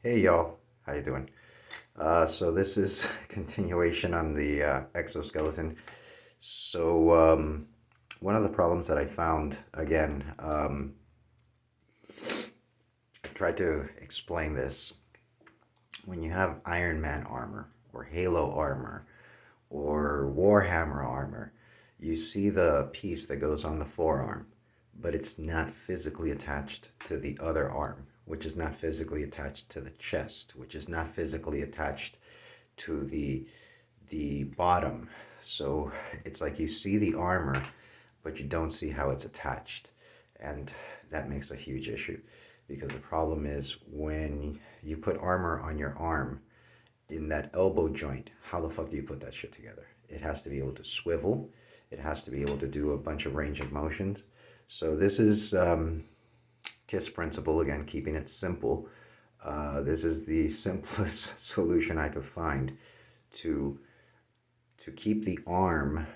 Hey y'all, how you doing? So this is a continuation on the exoskeleton. So one of the problems that I found, again, I tried to explain this. When you have Iron Man armor, or Halo armor, or Warhammer armor, you see the piece that goes on the forearm, but it's not physically attached to the other arm, which is not physically attached to the chest, which is not physically attached to the bottom. So it's like you see the armor, but you don't see how it's attached. And that makes a huge issue because the problem is when you put armor on your arm in that elbow joint, how the fuck do you put that shit together? It has to be able to swivel. It has to be able to do a bunch of range of motions. So this is KISS principle, again, keeping it simple. This is the simplest solution I could find to keep the arm.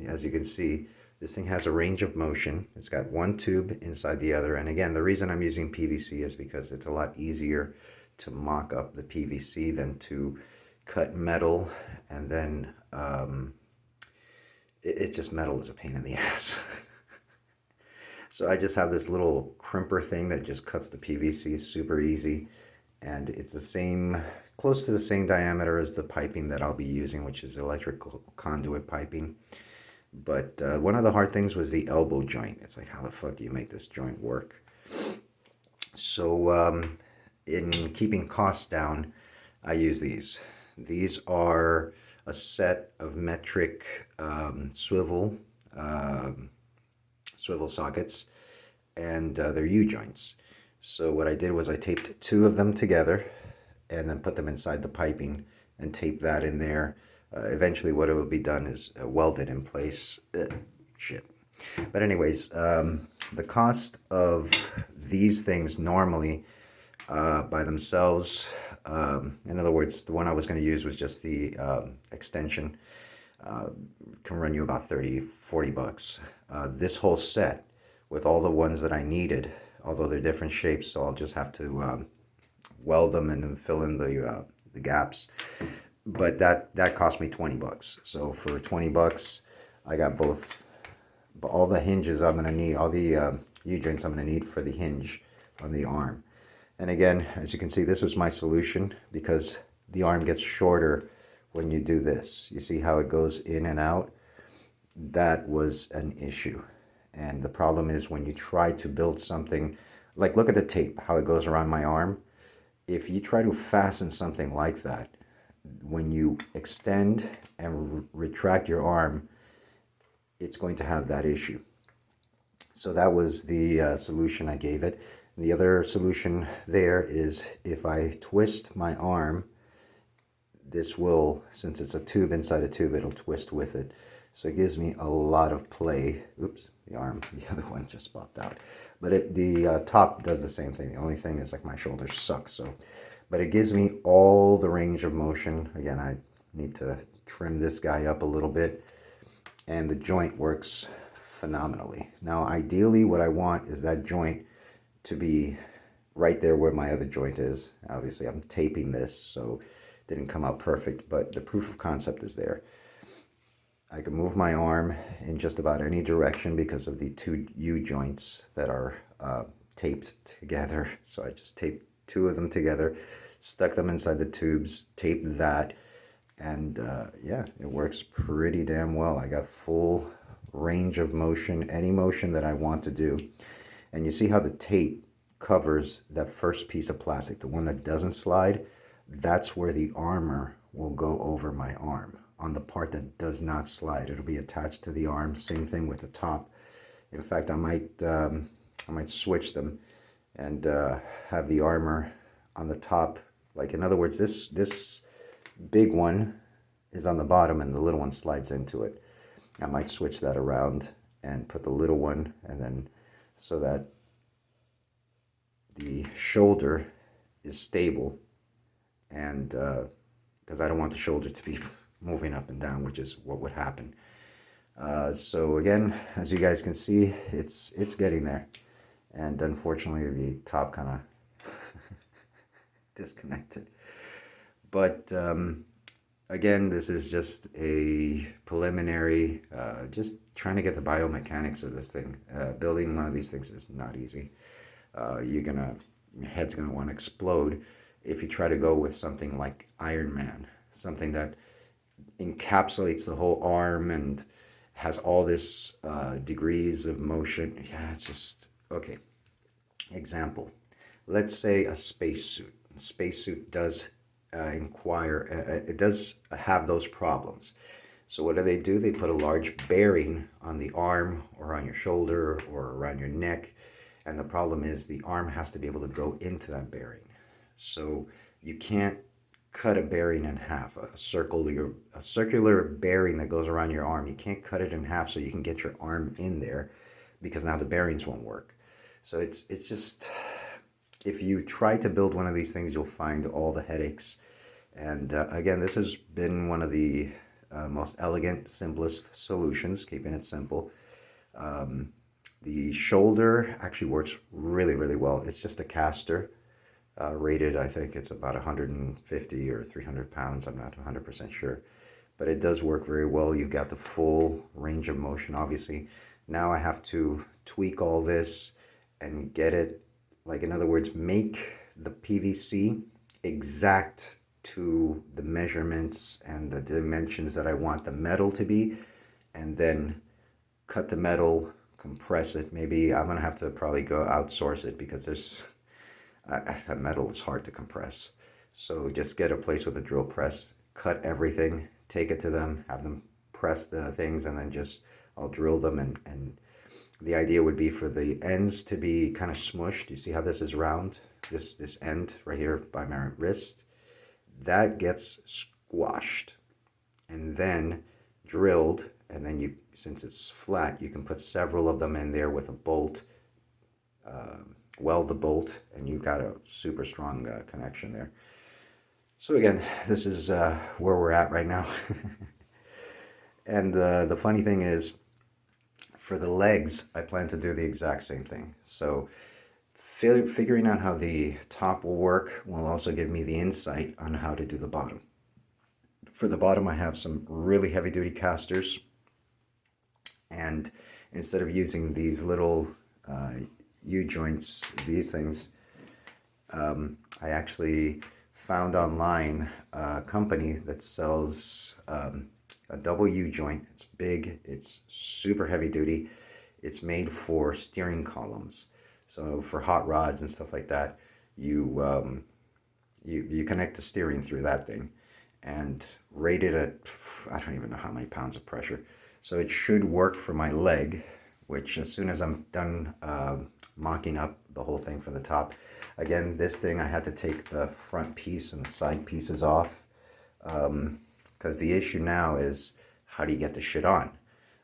As you can see, this thing has a range of motion. It's got one tube inside the other. And again, the reason I'm using PVC is because it's a lot easier to mock up the PVC than to cut metal. And then it's just metal is a pain in the ass. So I just have this little crimper thing that just cuts the PVC super easy. And it's the same, close to the same diameter as the piping that I'll be using, which is electrical conduit piping. But one of the hard things was the elbow joint. It's like, how the fuck do you make this joint work? So in keeping costs down, I use these. These are a set of metric swivel sockets, and they're U-joints. So what I did was I taped two of them together and then put them inside the piping and tape that in there. Eventually what it will be done is welded in place. Shit. But anyways, the cost of these things normally by themselves, in other words, the one I was going to use was just the extension, can run you about 30-40 bucks. This whole set with all the ones that I needed, although they're different shapes, so I'll just have to weld them and then fill in the gaps. But that cost me 20 bucks. So for 20 bucks, I got both, all the hinges I'm gonna need, all the U-joints I'm gonna need for the hinge on the arm. And again, as you can see, this was my solution because the arm gets shorter when you do this. You see how it goes in and out? That was an issue. And the problem is when you try to build something, like look at the tape, how it goes around my arm. If you try to fasten something like that, when you extend and retract your arm, it's going to have that issue. So that was the solution I gave it. And the other solution there is if I twist my arm, this will, since it's a tube inside a tube, it'll twist with it. So it gives me a lot of play. Oops, the arm, the other one just popped out. But the top does the same thing. The only thing is like my shoulders suck. So, but it gives me all the range of motion. Again, I need to trim this guy up a little bit. And the joint works phenomenally. Now, ideally, what I want is that joint to be right there where my other joint is. Obviously, I'm taping this, so it didn't come out perfect, but the proof of concept is there. I can move my arm in just about any direction because of the two U-joints that are taped together. So I just taped two of them together, stuck them inside the tubes, taped that, and yeah, it works pretty damn well. I got full range of motion, any motion that I want to do. And you see how the tape covers that first piece of plastic, the one that doesn't slide. That's where the armor will go over my arm. On the part that does not slide, it'll be attached to the arm. Same thing with the top. In fact, I might switch them and have the armor on the top. Like in other words, this big one is on the bottom and the little one slides into it. I might switch that around and put the little one, and then so that the shoulder is stable, and because I don't want the shoulder to be moving up and down, which is what would happen. So again, as you guys can see, it's getting there, and unfortunately the top kind of disconnected. But again, this is just a preliminary, just trying to get the biomechanics of this thing. Building one of these things is not easy. Your head's gonna want to explode if you try to go with something like Iron Man, something that encapsulates the whole arm and has all this degrees of motion. Yeah, it's just okay. Example, let's say a spacesuit. A spacesuit does it does have those problems. So what do? They put a large bearing on the arm or on your shoulder or around your neck. And the problem is the arm has to be able to go into that bearing. So you can't cut a bearing in half, a circular bearing that goes around your arm. You can't cut it in half so you can get your arm in there because now the bearings won't work. So it's just, if you try to build one of these things, you'll find all the headaches. And again, this has been one of the most elegant, simplest solutions, keeping it simple. The shoulder actually works really, really well. It's just a caster, rated, I think it's about 150 or 300 pounds. I'm not 100% sure, but it does work very well. You've got the full range of motion, obviously. Now I have to tweak all this and get it, like, in other words, make the PVC exact to the measurements and the dimensions that I want the metal to be, and then cut the metal, compress it. Maybe I'm gonna have to probably go outsource it because that metal is hard to compress. So just get a place with a drill press, cut everything, take it to them, have them press the things, and then just I'll drill them. And the idea would be for the ends to be kind of smushed. You see how this is round? This end right here by my wrist, that gets squashed and then drilled. And then you, since it's flat, you can put several of them in there with a bolt, weld the bolt, and you've got a super strong connection there. So again, this is where we're at right now. And the funny thing is, for the legs, I plan to do the exact same thing. So figuring out how the top will work will also give me the insight on how to do the bottom. For the bottom, I have some really heavy-duty casters. And instead of using these little U-joints, these things, I actually found online a company that sells a double U-joint. It's big, it's super heavy duty. It's made for steering columns. So for hot rods and stuff like that, you connect the steering through that thing, and rated at, I don't even know how many pounds of pressure. So it should work for my leg, which as soon as I'm done mocking up the whole thing for the top. Again, this thing, I had to take the front piece and the side pieces off, because the issue now is, how do you get the shit on?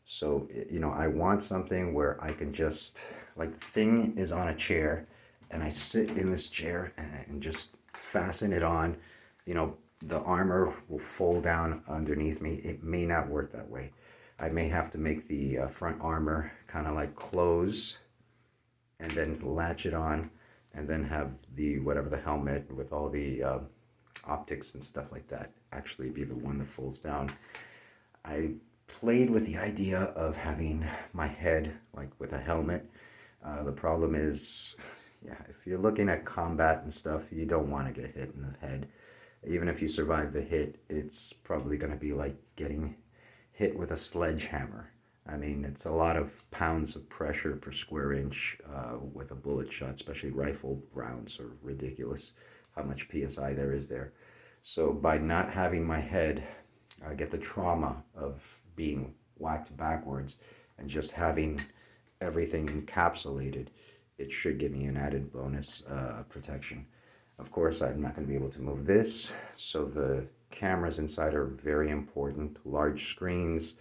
So, you know, I want something where I can just, like, the thing is on a chair, and I sit in this chair and just fasten it on. You know, the armor will fold down underneath me. It may not work that way. I may have to make the front armor kind of like close and then latch it on, and then have the, whatever, the helmet with all the optics and stuff like that actually be the one that folds down. I played with the idea of having my head like with a helmet. The problem is, yeah, if you're looking at combat and stuff, you don't want to get hit in the head. Even if you survive the hit, it's probably going to be like getting hit with a sledgehammer. I mean, it's a lot of pounds of pressure per square inch with a bullet shot. Especially rifle rounds are ridiculous how much PSI there is there. So by not having my head get the trauma of being whacked backwards and just having everything encapsulated, it should give me an added bonus protection. Of course, I'm not going to be able to move this, so the cameras inside are very important. Large screens,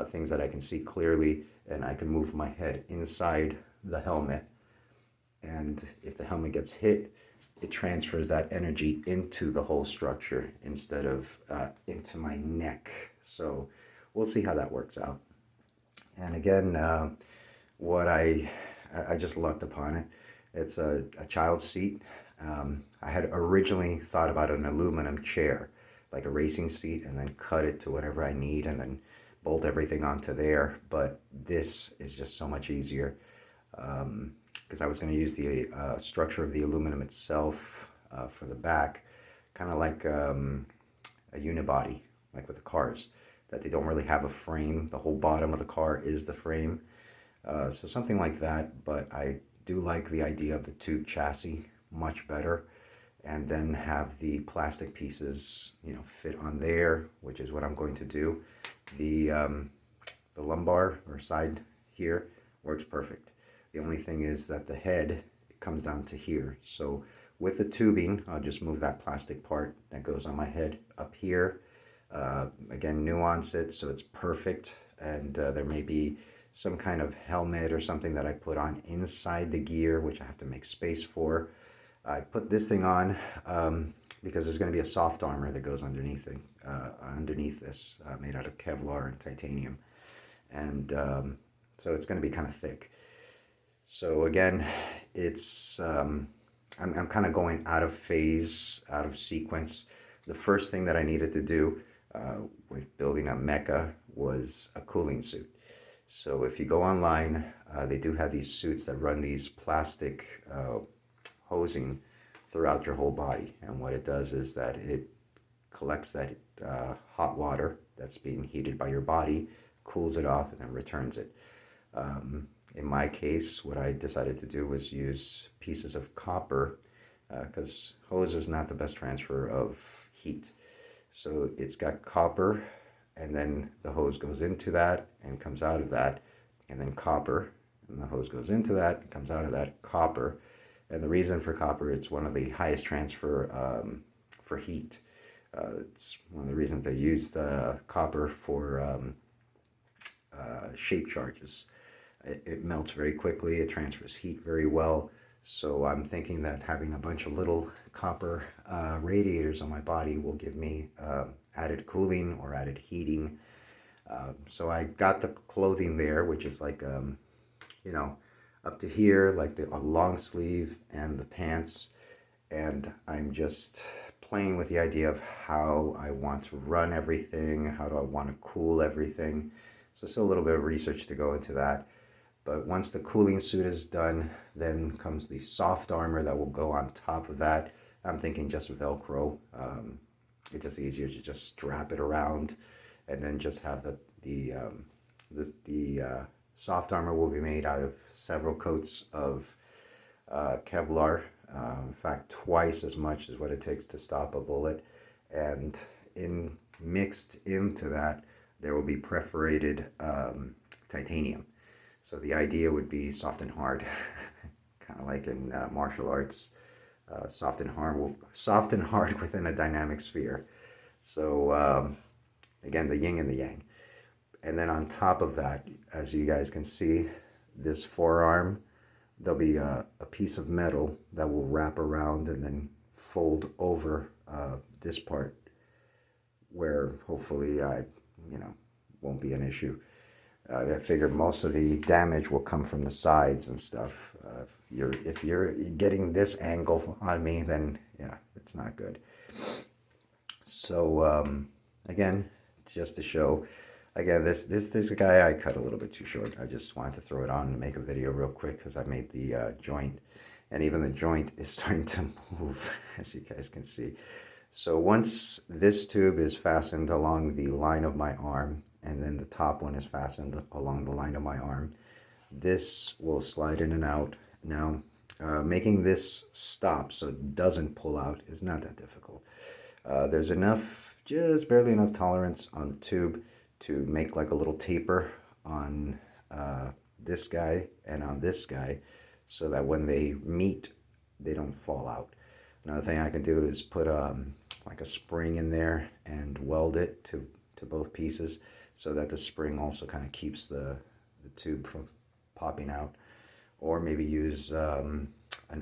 things that I can see clearly, and I can move my head inside the helmet. And if the helmet gets hit, it transfers that energy into the whole structure instead of into my neck. So we'll see how that works out. And again, what I just lucked upon it. It's a child seat. I had originally thought about an aluminum chair, like a racing seat, and then cut it to whatever I need and then bolt everything onto there. But this is just so much easier, because I was going to use the structure of the aluminum itself for the back, kind of like a unibody, like with the cars, that they don't really have a frame. The whole bottom of the car is the frame. So something like that, but I do like the idea of the tube chassis much better, and then have the plastic pieces, fit on there, which is what I'm going to do. The lumbar or side here works perfect. The only thing is that the head comes down to here. So with the tubing, I'll just move that plastic part that goes on my head up here. Again, nuance it so it's perfect, and there may be some kind of helmet or something that I put on inside the gear, which I have to make space for. I put this thing on because there's going to be a soft armor that goes underneath this, made out of Kevlar and titanium, and so it's going to be kind of thick. So again, it's I'm kind of going out of phase, out of sequence. The first thing that I needed to do with building a mecha was a cooling suit. So if you go online, they do have these suits that run these plastic hosing throughout your whole body. And what it does is that it collects that hot water that's being heated by your body, cools it off, and then returns it. In my case, what I decided to do was use pieces of copper, because hose is not the best transfer of heat. So it's got copper, and then the hose goes into that and comes out of that, and then copper, and the hose goes into that and comes out of that, copper. And the reason for copper, it's one of the highest transfer for heat. It's one of the reasons they use the copper for shape charges. It melts very quickly, it transfers heat very well. So I'm thinking that having a bunch of little copper radiators on my body will give me added cooling or added heating. So I got the clothing there, which is like, up to here, like a long sleeve and the pants. And I'm just playing with the idea of how I want to run everything, how do I want to cool everything. So still a little bit of research to go into that. But once the cooling suit is done, then comes the soft armor that will go on top of that. I'm thinking just Velcro. It's just easier to just strap it around, and then just have the soft armor will be made out of several coats of Kevlar. In fact, twice as much as what it takes to stop a bullet. And mixed into that, there will be perforated titanium. So the idea would be soft and hard, kind of like in martial arts, soft and hard within a dynamic sphere. So again, the yin and the yang. And then on top of that, as you guys can see, this forearm, there'll be a piece of metal that will wrap around and then fold over this part, where hopefully won't be an issue. I figure most of the damage will come from the sides and stuff. If you're getting this angle on me, then yeah, it's not good. So again, just to show, again, this guy I cut a little bit too short. I just wanted to throw it on and make a video real quick because I made the joint, and even the joint is starting to move, as you guys can see. So once this tube is fastened along the line of my arm, and then the top one is fastened along the line of my arm, this will slide in and out. Now, making this stop so it doesn't pull out is not that difficult. There's enough, just barely enough tolerance on the tube to make like a little taper on this guy and on this guy, so that when they meet, they don't fall out. Another thing I can do is put like a spring in there and weld it to both pieces, so that the spring also kind of keeps the tube from popping out. Or maybe use an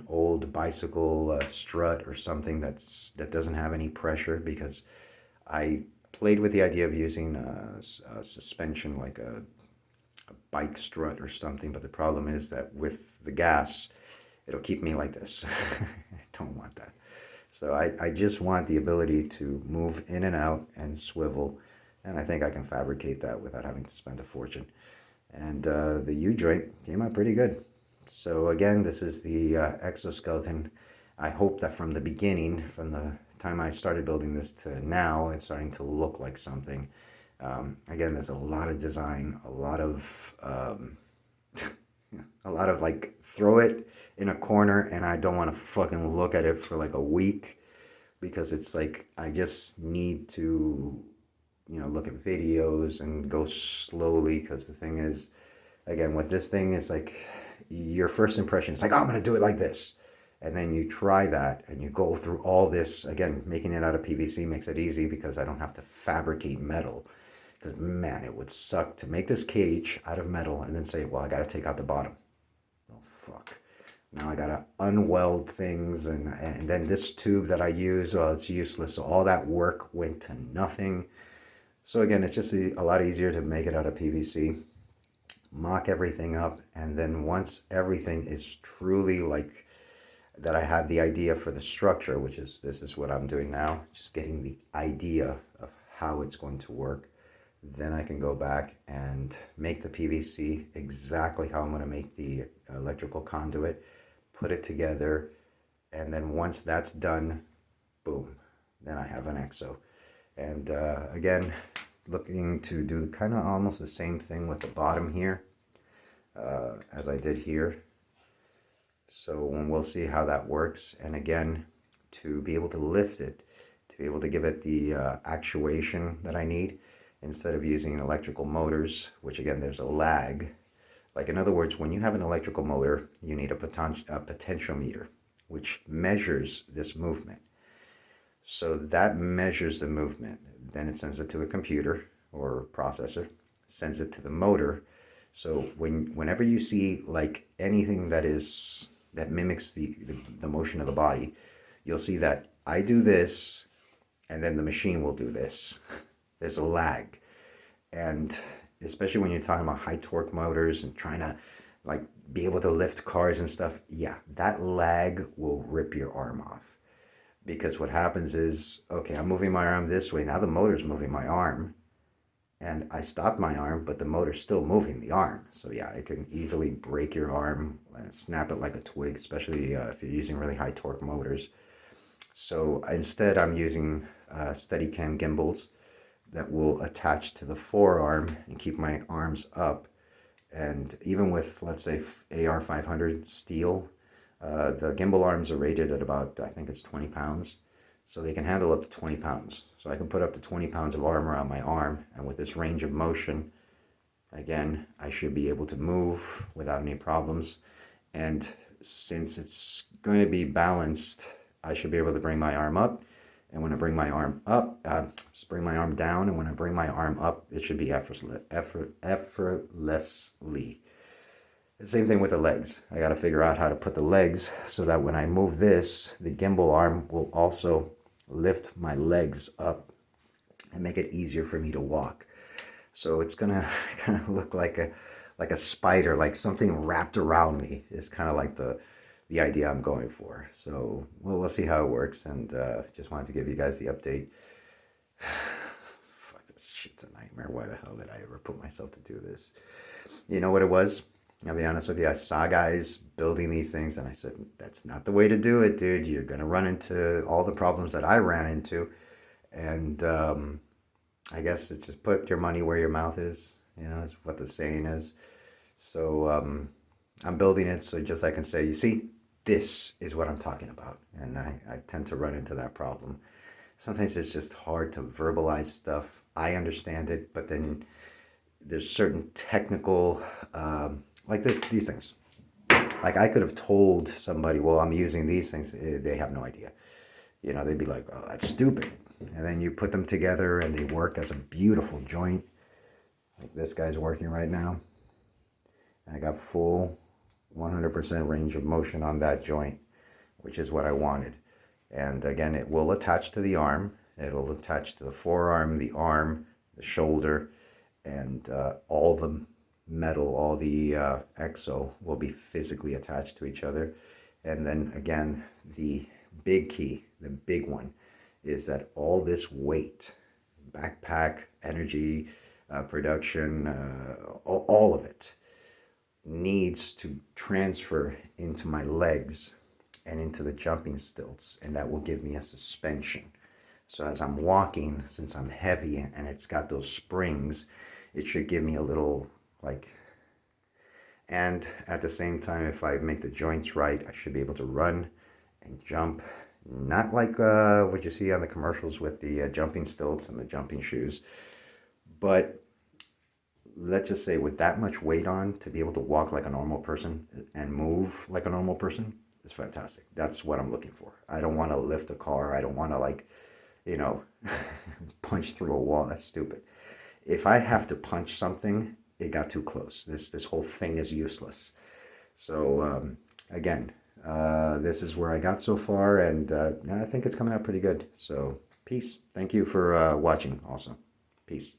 old bicycle strut or something that doesn't have any pressure, because I played with the idea of using a suspension like a bike strut or something, but the problem is that with the gas, it'll keep me like this. don't want that. So I just want the ability to move in and out and swivel, and I think I can fabricate that without having to spend a fortune. And the U-joint came out pretty good. So again, this is the exoskeleton. I hope that from the beginning, from the time I started building this to now, it's starting to look like something. Again, there's a lot of design, a lot of like throw it in a corner and I don't want to fucking look at it for like a week, because it's like I just need to, look at videos and go slowly, because the thing is, again, with this thing is like your first impression is like, oh, I'm going to do it like this. And then you try that and you go through all this. Again, making it out of PVC makes it easy because I don't have to fabricate metal. Because, man, it would suck to make this cage out of metal and then say, well, I got to take out the bottom. Oh, fuck. Now I got to unweld things. And then this tube that I use, well, it's useless. So all that work went to nothing. So, again, it's just a lot easier to make it out of PVC. Mock everything up. And then once everything is truly like that, I have the idea for the structure, which is, this is what I'm doing now. Just getting the idea of how it's going to work. Then I can go back and make the PVC exactly how I'm going to make the electrical conduit, put it together, and then once that's done, boom, then I have an EXO. And again, looking to do kind of almost the same thing with the bottom here as I did here. So we'll see how that works. And again, to be able to lift it, to be able to give it the actuation that I need, instead of using electrical motors, which again, there's a lag. Like, in other words, when you have an electrical motor, you need a potentiometer, which measures this movement. So that measures the movement. Then it sends it to a computer or processor, sends it to the motor. So whenever you see like anything that mimics the motion of the body, you'll see that I do this, and then the machine will do this. There's a lag. And especially when you're talking about high torque motors and trying to like be able to lift cars and stuff, yeah, that lag will rip your arm off. Because what happens is, okay, I'm moving my arm this way, now the motor's moving my arm, and I stopped my arm, but the motor's still moving the arm. So yeah, it can easily break your arm and snap it like a twig, especially if you're using really high torque motors. So instead, I'm using Steadicam gimbals that will attach to the forearm and keep my arms up. And even with, let's say, AR500 steel, the gimbal arms are rated at about, I think it's 20 pounds. So they can handle up to 20 pounds. So I can put up to 20 pounds of armor on my arm. And with this range of motion, again, I should be able to move without any problems. And since it's going to be balanced, I should be able to bring my arm up. And when I bring my arm up, bring my arm down, and when I bring my arm up, it should be effortlessly. The same thing with the legs. I got to figure out how to put the legs so that when I move this, the gimbal arm will also lift my legs up and make it easier for me to walk. So it's gonna kind of look like a spider, like something wrapped around me. Is kind of like the idea I'm going for. So we'll see how it works, and just wanted to give you guys the update. Fuck, this shit's a nightmare. Why the hell did I ever put myself to do this? You know what it was? I'll be honest with you. I saw guys building these things, and I said, that's not the way to do it, dude. You're going to run into all the problems that I ran into. And I guess it's just put your money where your mouth is, is what the saying is. So I'm building it so just I can say, you see, this is what I'm talking about. And I tend to run into that problem. Sometimes it's just hard to verbalize stuff. I understand it, but then there's certain technical, like these things. Like I could have told somebody, well, I'm using these things. They have no idea. They'd be like, oh, that's stupid. And then you put them together and they work as a beautiful joint. Like this guy's working right now. I got full 100% range of motion on that joint, which is what I wanted. And again, it will attach to the arm. It'll attach to the forearm, the arm, the shoulder, and all the metal, all the EXO will be physically attached to each other. And then again, the big key, the big one, is that all this weight, backpack, energy, production, all of it needs to transfer into my legs and into the jumping stilts, and that will give me a suspension. So as I'm walking, since I'm heavy and it's got those springs, it should give me a little like, and at the same time, if I make the joints right, I should be able to run and jump. Not like what you see on the commercials with the jumping stilts and the jumping shoes, but let's just say with that much weight on, to be able to walk like a normal person and move like a normal person is fantastic. That's what I'm looking for. I don't want to lift a car. I don't want to like, you know, punch through a wall. That's stupid. If I have to punch something, it got too close. This whole thing is useless. So again, this is where I got so far, and I think it's coming out pretty good. So peace. Thank you for watching. Also, peace.